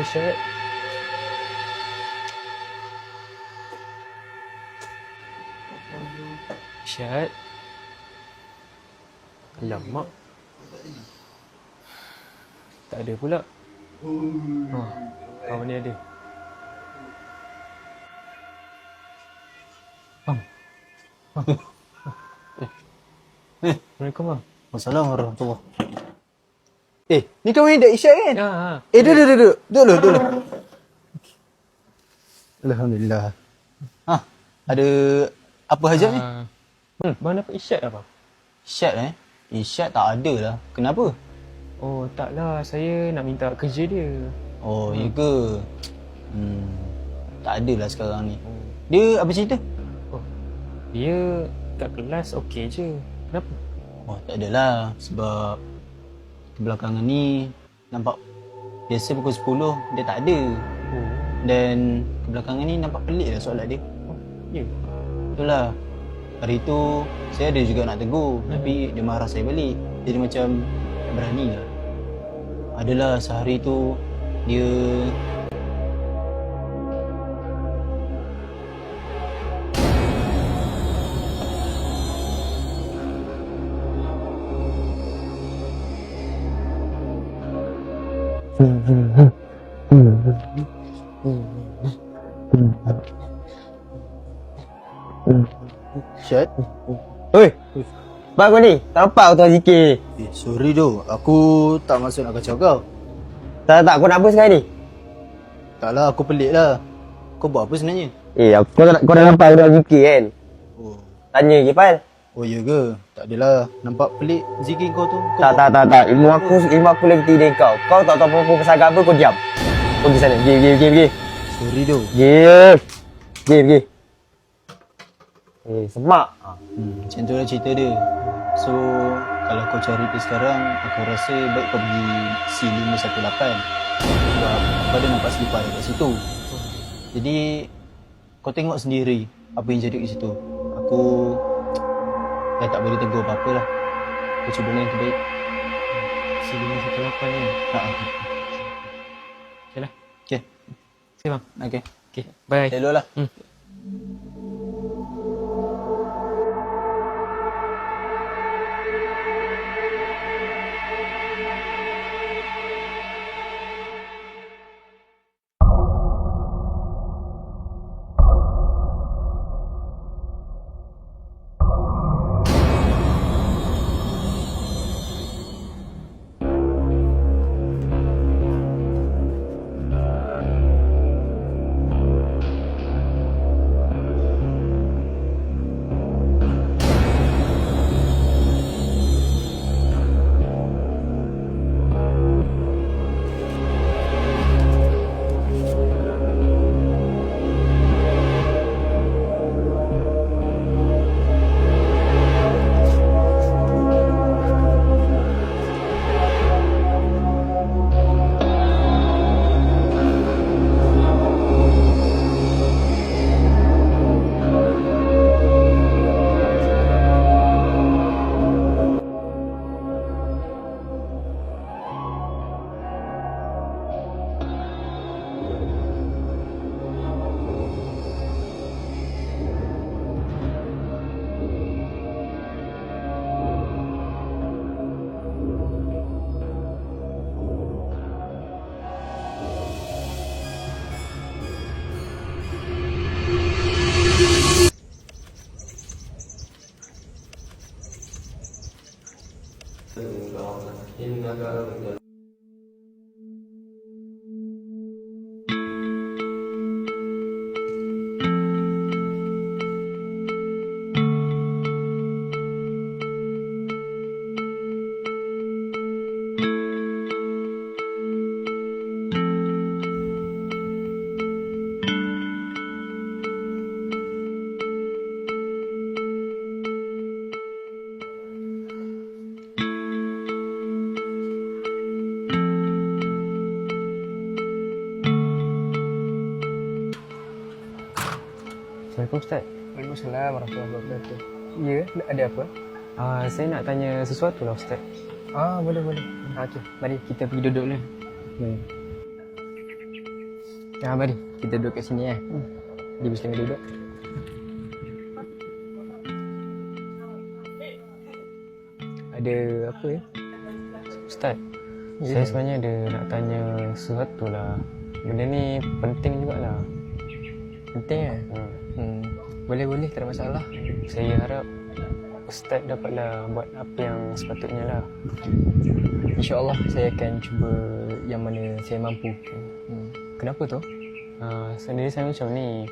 Syed. Syed. Alamak. Tak ada pula. Kawan ni ada. Assalamualaikum bang. Assalamualaikum warahmatullahi. Ni kawan ni dah isyak kan? Duduk. Duduk. Alhamdulillah. Ada apa hajat ni? Bang dapat isyak tak bang? Isyak Isyak tak ada lah. Kenapa? Oh taklah, saya nak minta kerja dia. Oh, ya ke? Tak ada lah sekarang ni. Dia apa cerita? Oh, dia kat kelas okey je. Kenapa? Oh, tak adalah. Sebab kebelakangan ni nampak biasa pukul 10 dia tak ada. Dan kebelakangan ni nampak pelik lah soalan dia. Ya. Itulah. Hari tu saya ada juga nak tegur, tapi dia marah saya balik. Jadi macam tak berani lah. Adalah sehari tu dia Syed? Oi. Bang kau ni, tak nampak kau tengah zikir. Sorry tu. Aku tak maksud nak kacau kau. Tak, kau nak apa sekarang ni? Taklah, aku pelik lah. Kau buat apa sebenarnya? Kau dah nampak aku tengah zikir kan? Oh. Tanya je, Pal. Oh, ya ke? Tak adalah. Nampak pelik zikir kau tu. Kau Tak. Ilmu aku lagi tinggi dari kau. Kau tak tahu apa-apa pasal agama, kau diam. Pergi sana. Pergi. Sorry tu. Pergi. Semak. Macam tu lah cerita dia. So, kalau kau cari dia sekarang, aku rasa baik kau pergi C518. Sebab aku ada nampak selipar dekat situ. Jadi, kau tengok sendiri apa yang jadi kat situ. Aku dah tak boleh tegur apa-apa lah. Aku cuba yang terbaik. C518 ni. Okey lah. Okay. Okay bang. Okay. Bye. Hello lah. Assalamualaikum Ustaz. Waalaikumsalam warahmatullahi wabarakatuh. Ya, ada apa? Saya nak tanya sesuatu lah Ustaz. Boleh. Okey, mari kita pergi duduk dulu. Mari kita duduk kat sini Dia mesti duduk. Ada apa ya? Ustaz, saya sebenarnya ada nak tanya sesuatu lah. Benda ni penting jugalah. Penting Boleh, tak ada masalah. Saya harap Ustaz dapatlah buat apa yang sepatutnya lah. InsyaAllah saya akan cuba yang mana saya mampu. Kenapa tu? Sendiri saya macam ni.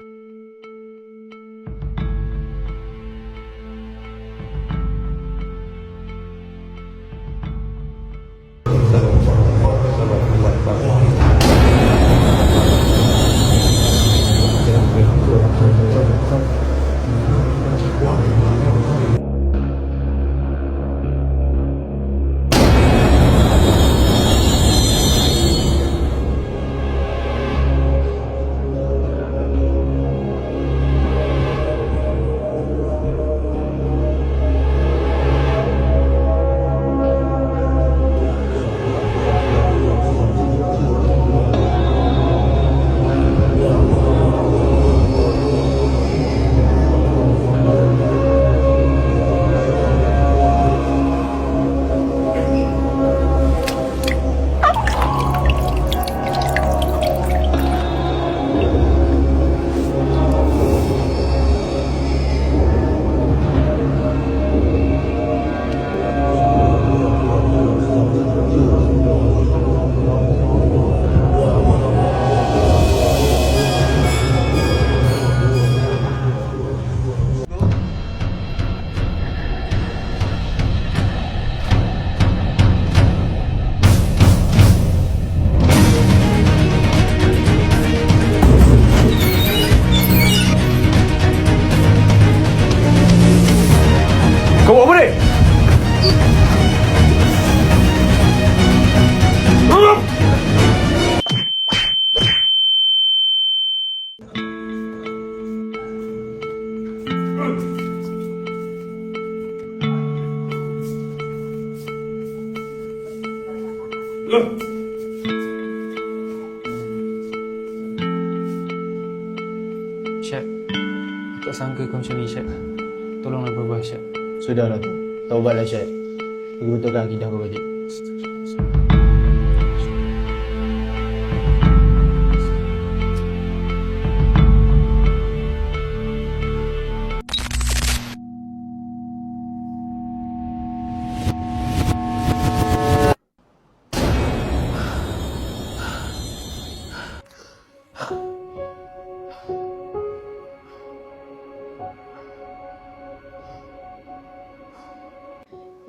Kau buat apa ni? Syed, aku tak sangka kau macam ni, Syed. Tolonglah berubah, Syed. Sudahlah tu. Taubatlah Syed. Pergi betulkan akidah kau balik.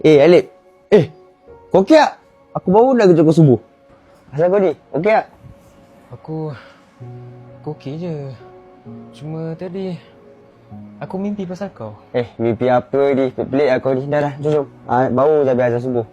Alip. Kau okey tak? Aku baru dah kerja kau subuh. Asal kau ni? Okey tak? Aku okey je. Cuma tadi aku mimpi pasal kau. Mimpi apa ni? Pelik aku ni. Dah. Jom. Baru je habis azan subuh.